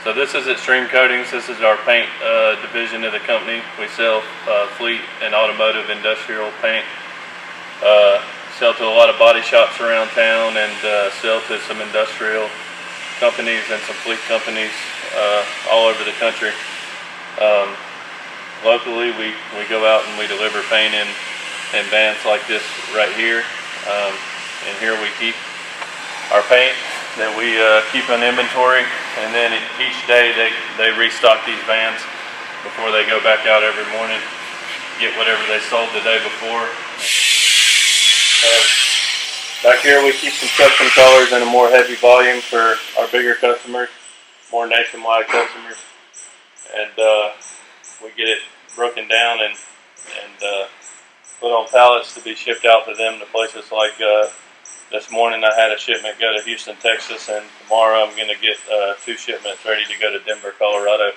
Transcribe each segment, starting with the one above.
So this is Extreme Coatings. This is our paint division of the company. We sell fleet and automotive industrial paint. Sell to a lot of body shops around town and sell to some industrial companies and some fleet companies all over the country. Locally, we go out and we deliver paint in vans like this right here. And here we keep our paint that we keep in inventory, and then each day they restock these vans before they go back out every morning, get whatever they sold the day before. Back here we keep some custom colors in a more heavy volume for our bigger customers, more nationwide customers, and we get it broken down and put on pallets to be shipped out to them to places like this morning I had a shipment go to Houston, Texas, and tomorrow I'm going to get 2 shipments ready to go to Denver, Colorado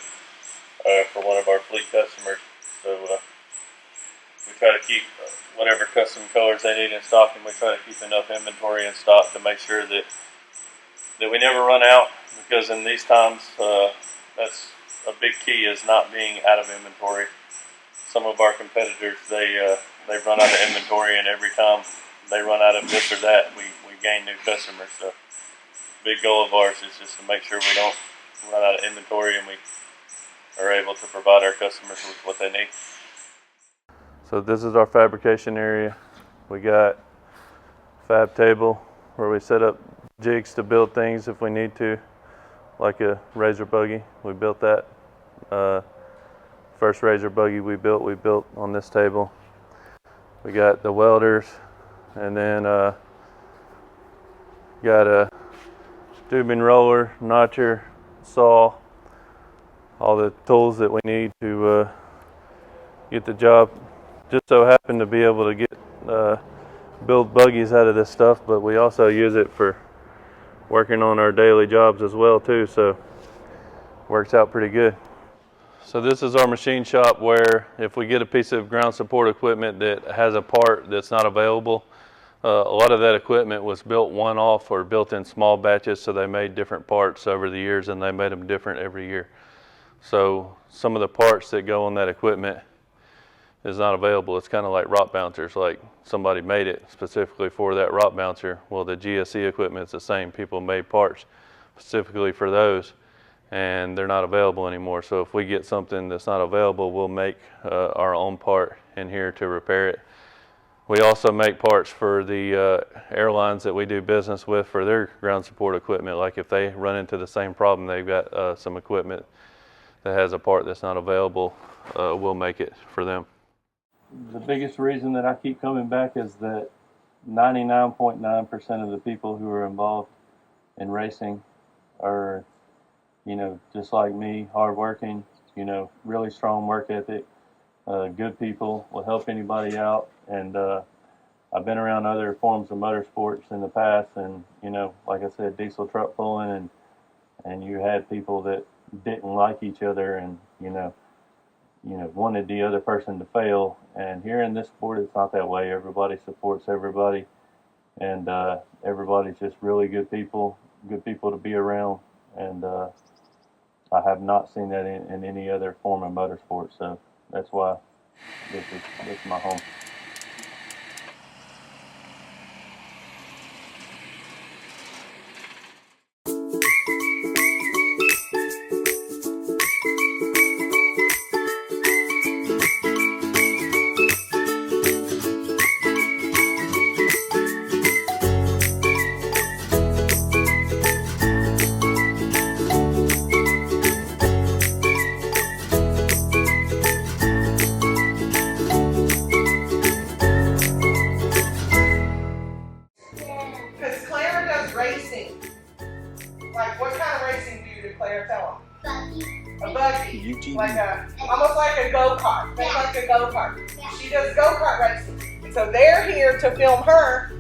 for one of our fleet customers. So we try to keep whatever custom colors they need in stock, and we try to keep enough inventory in stock to make sure that we never run out, because in these times that's a big key, is not being out of inventory. Some of our competitors, they run out of inventory, and every time they run out of this or that, we gain new customers. So the big goal of ours is just to make sure we don't run out of inventory and we are able to provide our customers with what they need. So this is our fabrication area. We got a fab table where we set up jigs to build things if we need to, like a razor buggy. We built that. First razor buggy we built on this table. We got the welders, and then got a tubing roller, notcher, saw, all the tools that we need to get the job. Just so happen to be able to get build buggies out of this stuff, but we also use it for working on our daily jobs as well too, so works out pretty good. So this is our machine shop, where if we get a piece of ground support equipment that has a part that's not available, a lot of that equipment was built one-off or built in small batches, so they made different parts over the years and they made them different every year. So some of the parts that go on that equipment is not available. It's kind of like rock bouncers, like somebody made it specifically for that rock bouncer. Well, the GSE equipment is the same. People made parts specifically for those, and they're not available anymore. So if we get something that's not available, we'll make our own part in here to repair it. We also make parts for the airlines that we do business with for their ground support equipment. Like if they run into the same problem, they've got some equipment that has a part that's not available, we'll make it for them. The biggest reason that I keep coming back is that 99.9% of the people who are involved in racing are, just like me, hardworking, really strong work ethic, good people, will help anybody out. And I've been around other forms of motorsports in the past, and like I said, diesel truck pulling, and you had people that didn't like each other, and wanted the other person to fail. And here in this sport, it's not that way. Everybody supports everybody, and everybody's just really good people to be around. And I have not seen that in any other form of motorsport, so that's why this is my home. A buggy, almost like a go-kart, like a go-kart. Yeah. She does go-kart racing, and so they're here to film her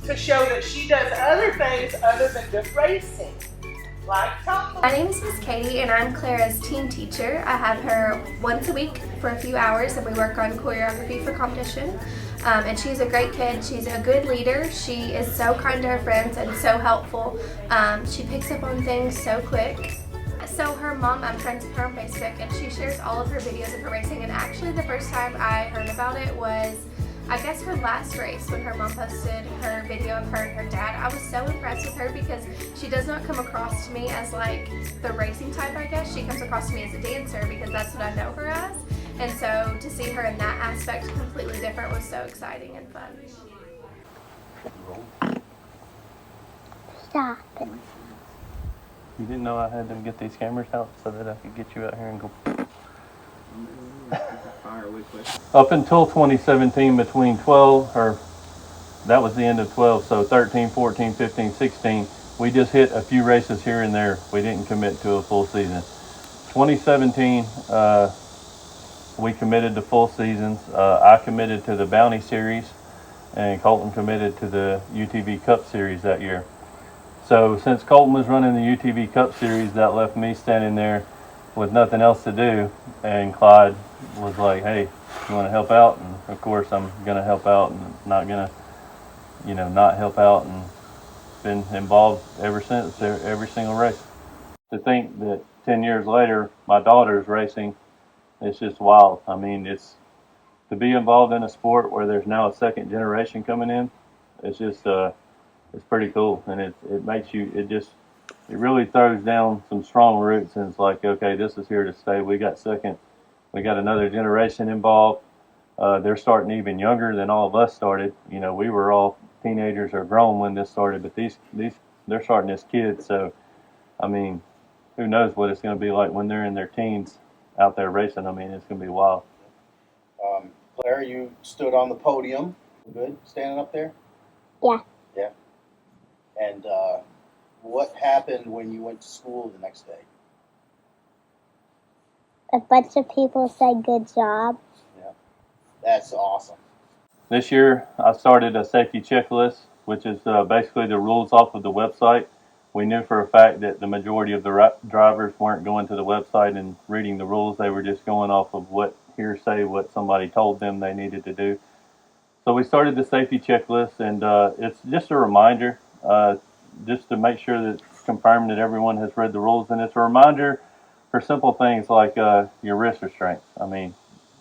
to show that she does other things other than just racing. My name is Miss Katie, and I'm Clara's team teacher. I have her once a week for a few hours, and we work on choreography for competition. And she's a great kid. She's a good leader. She is so kind to her friends and so helpful. She picks up on things so quick. So her mom, I'm friends with her on Facebook, and she shares all of her videos of her racing. And actually, the first time I heard about it was, I guess, her last race when her mom posted her video of her and her dad. I was so impressed with her because she does not come across to me as like the racing type, I guess. She comes across to me as a dancer because that's what I know her as. And so to see her in that aspect completely different was so exciting and fun. Stop it. You didn't know I had them get these cameras out so that I could get you out here and go. Up until 2017, between 12, or that was the end of 12, so 13, 14, 15, 16, we just hit a few races here and there. We didn't commit to a full season. 2017, we committed to full seasons. I committed to the Bounty Series, and Colton committed to the UTV Cup Series that year. So since Colton was running the UTV Cup Series, that left me standing there with nothing else to do, and Clyde was like, hey, you want to help out? And of course I'm going to help out, and not going to, not help out, and been involved ever since, every single race. To think that 10 years later, my daughter's racing, it's just wild. I mean, it's to be involved in a sport where there's now a second generation coming in, it's just, it's pretty cool, and it makes you, it really throws down some strong roots, and it's like, okay, this is here to stay. We got another generation involved. They're starting even younger than all of us started. We were all teenagers or grown when this started, but they're starting as kids. So, I mean, who knows what it's going to be like when they're in their teens out there racing. I mean, it's going to be wild. Clara, you stood on the podium. Good, standing up there? Yeah. Yeah. And what happened when you went to school the next day? A bunch of people said good job. Yeah. That's awesome. This year, I started a safety checklist, which is basically the rules off of the website. We knew for a fact that the majority of the drivers weren't going to the website and reading the rules. They were just going off of what somebody told them they needed to do. So we started the safety checklist, and it's just a reminder, just to make sure that confirm that everyone has read the rules. And it's a reminder for simple things like your wrist restraints. I mean,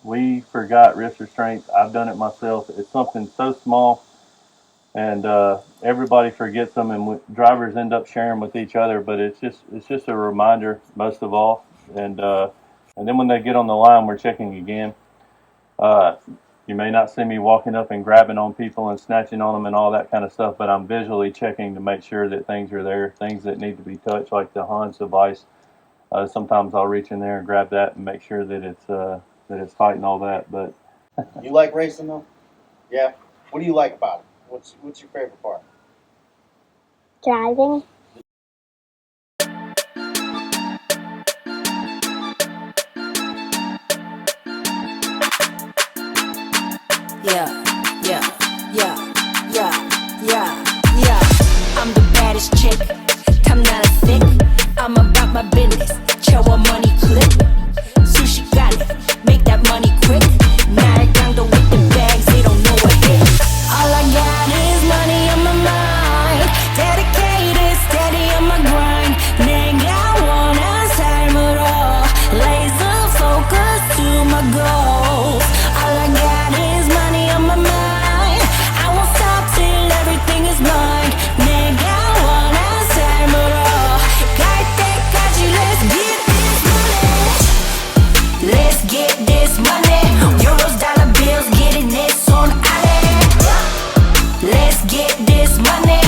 we forgot wrist restraints. I've done it myself. It's something so small, and everybody forgets them, and drivers end up sharing with each other. But it's just a reminder most of all. And then when they get on the line, we're checking again. You may not see me walking up and grabbing on people and snatching on them and all that kind of stuff, but I'm visually checking to make sure that things are there, things that need to be touched, like the Hans device. Sometimes I'll reach in there and grab that and make sure that it's tight and all that. But you like racing though? Yeah. What do you like about it? What's your favorite part? Driving. Yeah. I'm the baddest chick. I'm not a thick. I'm about my business. Chow money clip. Sushi got it. Make that money quick. 나를 with the bags. They don't know what hit. All I got is money on my mind. Dedicated, steady on my grind. 내가 원한 삶으로. Laser focus to my goals. All I got is money on my mind. I won't stop till everything is mine. 내가 원한 삶으로 갈 때까지 let's get this money. Euros, dollar bills, getting it 손 안에. Let's get this money.